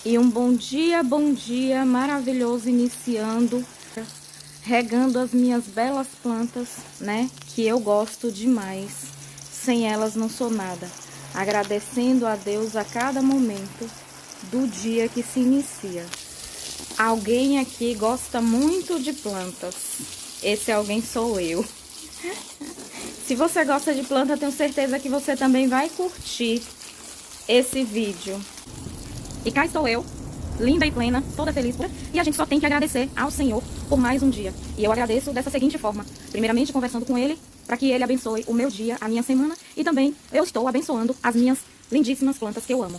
E um bom dia maravilhoso iniciando, regando as minhas belas plantas, né? Que eu gosto demais. Sem elas não sou nada. Agradecendo a Deus a cada momento do dia que se inicia. Alguém aqui gosta muito de plantas. Esse alguém sou eu. Se você gosta de planta, tenho certeza que você também vai curtir esse vídeo. E cá estou eu, linda e plena, toda feliz. E a gente só tem que agradecer ao Senhor por mais um dia. E eu agradeço dessa seguinte forma. Primeiramente, conversando com Ele, para que Ele abençoe o meu dia, a minha semana. E também eu estou abençoando as minhas lindíssimas plantas que eu amo.